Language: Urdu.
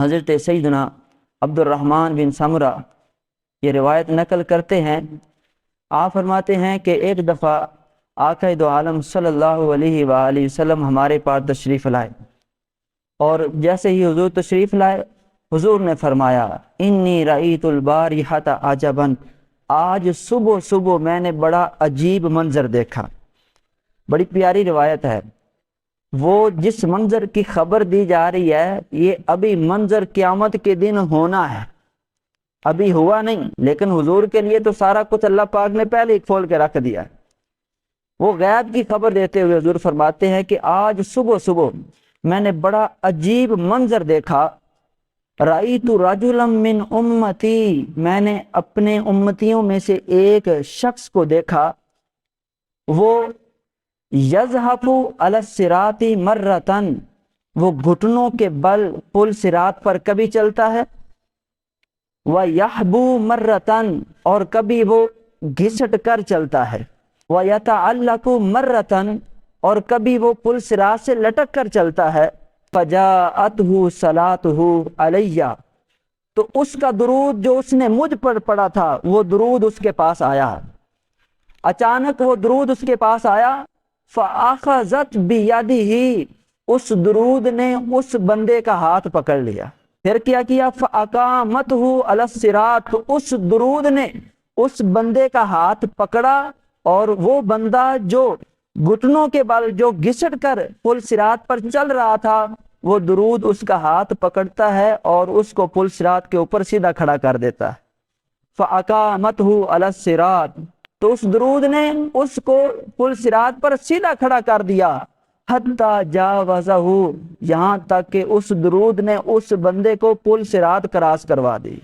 حضرت سیدنا عبد الرحمن بن سمرہ یہ روایت نقل کرتے ہیں، آپ فرماتے ہیں کہ ایک دفعہ آقا دو عالم صلی اللہ علیہ وآلہ وسلم ہمارے پاس تشریف لائے، اور جیسے ہی حضور تشریف لائے حضور نے فرمایا انی رأیت البارحۃ عجبا، آج صبح صبح میں نے بڑا عجیب منظر دیکھا۔ بڑی پیاری روایت ہے۔ وہ جس منظر کی خبر دی جا رہی ہے یہ ابھی منظر قیامت کے دن ہونا ہے، ابھی ہوا نہیں، لیکن حضور کے لیے تو سارا کچھ اللہ پاک نے پہلے ہی کھول کے رکھ دیا ہے۔ وہ غیب کی خبر دیتے ہوئے حضور فرماتے ہیں کہ آج صبح صبح میں نے بڑا عجیب منظر دیکھا، رأیت رجلا من امتی، میں نے اپنے امتیوں میں سے ایک شخص کو دیکھا، وہ یزحف علی الصراط مرتن، وہ گھٹنوں کے بل پل صراط پر کبھی چلتا ہے، وَيَحْبُو مرتن، اور کبھی وہ گھسٹ کر چلتا ہے، وَيَتَعَلَّقُ مرتن، اور کبھی وہ پل صراط سے لٹک کر چلتا ہے، فَجَاءَتْهُ صَلَاتُهُ عَلَيَّ، تو اس کا درود جو اس نے مجھ پر پڑھا تھا وہ درود اس کے پاس آیا، اچانک وہ درود اس کے پاس آیا، فَأَخَذَتْ بِيَدِهِ، اس درود نے اس بندے کا ہاتھ پکڑ لیا، پھر کیا کیا، فَأَقَامَتْهُ عَلَى الصِّرَاطِ، تو اس درود نے اس بندے کا ہاتھ پکڑا، اور وہ بندہ جو گھٹنوں کے بل جو گھسٹ کر پل صراط پر چل رہا تھا، وہ درود اس کا ہاتھ پکڑتا ہے اور اس کو پل صراط کے اوپر سیدھا کھڑا کر دیتا ہے۔ فَأَقَامَتْهُ عَلَى الصِّرَاطِ، تو اس درود نے اس کو پل صراط پر سیدھا کھڑا کر دیا، حَتَّى جَاوَزَهُ، یہاں تک کہ اس درود نے اس بندے کو پل صراط کراس کروا دی۔